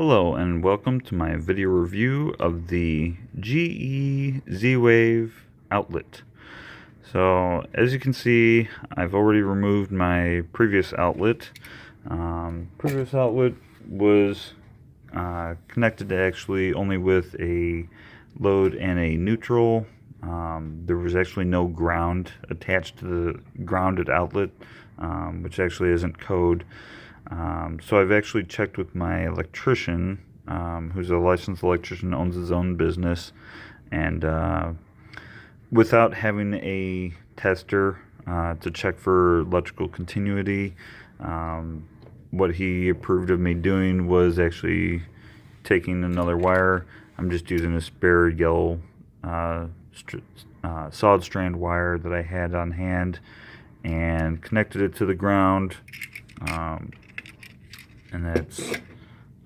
Hello and welcome to my video review of the GE Z-Wave outlet. So as you can see, I've already removed my previous outlet. Previous outlet was connected actually only with a load and a neutral. There was actually no ground attached to the grounded outlet, which actually isn't code. So I've actually checked with my electrician, who's a licensed electrician, owns his own business, and without having a tester to check for electrical continuity, what he approved of me doing was actually taking another wire. I'm just using a spare yellow solid strand wire that I had on hand and connected it to the ground. And that's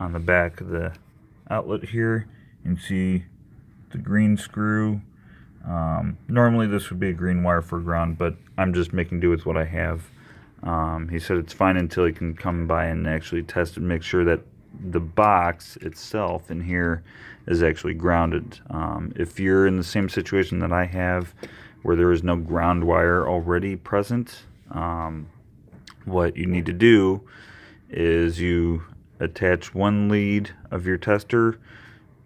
on the back of the outlet here. You can see the green screw. Normally this would be a green wire for ground, but I'm just making do with what I have. He said it's fine until he can come by and actually test and make sure that the box itself in here is actually grounded. If you're in the same situation that I have, where there is no ground wire already present, what you need to do is you attach one lead of your tester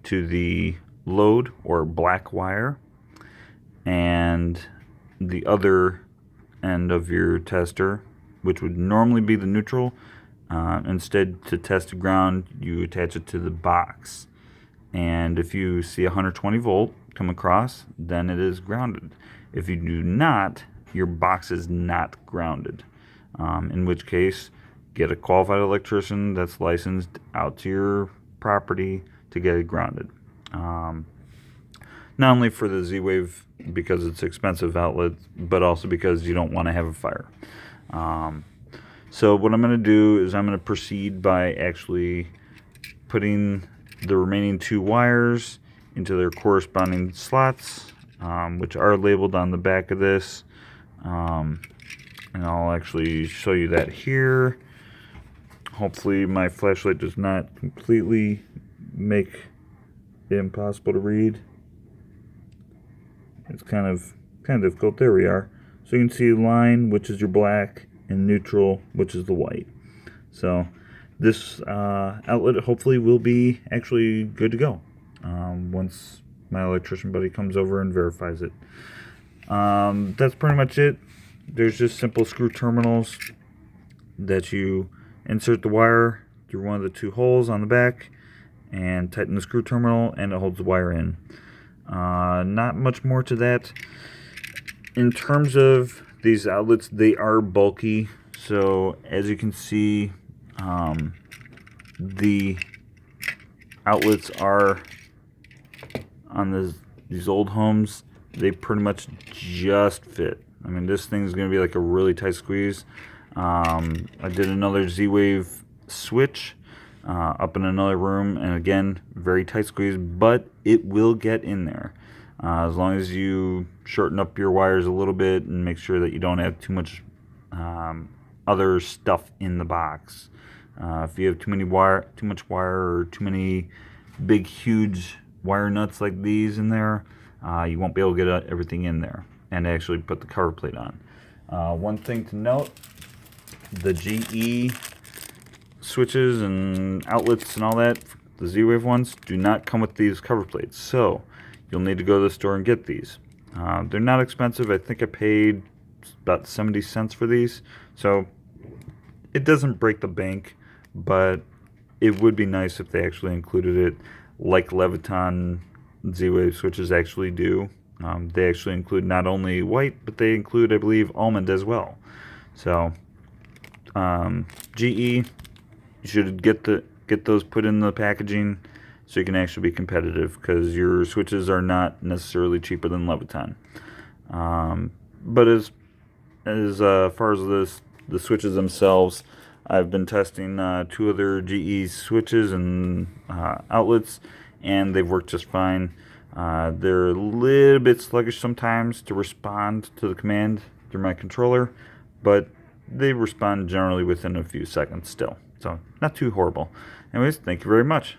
to the load or black wire, and the other end of your tester, which would normally be the neutral, instead to test the ground, you attach it to the box. And if you see 120 volt come across, then it is grounded. If you do not, your box is not grounded, in which case get a qualified electrician that's licensed out to your property to get it grounded. Not only for the Z-Wave because it's expensive outlet, but also because you don't want to have a fire. So what I'm going to do is I'm going to proceed by actually putting the remaining two wires into their corresponding slots, which are labeled on the back of this. And I'll actually show you that here. Hopefully my flashlight does not completely make it impossible to read. It's kind of difficult. There we are. So you can see line, which is your black, and neutral, which is the white. So this outlet hopefully will be actually good to go once my electrician buddy comes over and verifies it. That's pretty much it. There's just simple screw terminals that you insert the wire through one of the two holes on the back and tighten the screw terminal, and it holds the wire in. Not much more to that. In terms of these outlets, they are bulky, so as you can see, the outlets are on these old homes, they pretty much just fit. I mean, this thing is going to be like a really tight squeeze. I did another Z-Wave switch up in another room, and again, very tight squeeze, but it will get in there as long as you shorten up your wires a little bit and make sure that you don't have too much other stuff in the box. If you have too much wire or too many big huge wire nuts like these in there, you won't be able to get everything in there and actually put the cover plate on. One thing to note, the GE switches and outlets and all that, the Z-Wave ones, do not come with these cover plates, so you'll need to go to the store and get these. They're not expensive. I think I paid about 70 cents for these, so it doesn't break the bank, but it would be nice if they actually included it like Leviton Z-Wave switches actually do. They actually include not only white, but they include, I believe, almond as well. So GE, you should get those put in the packaging so you can actually be competitive, because your switches are not necessarily cheaper than Leviton. But as far as the switches themselves, I've been testing two other GE switches and outlets, and they've worked just fine. They're a little bit sluggish sometimes to respond to the command through my controller, but they respond generally within a few seconds still, so not too horrible. Anyways, thank you very much.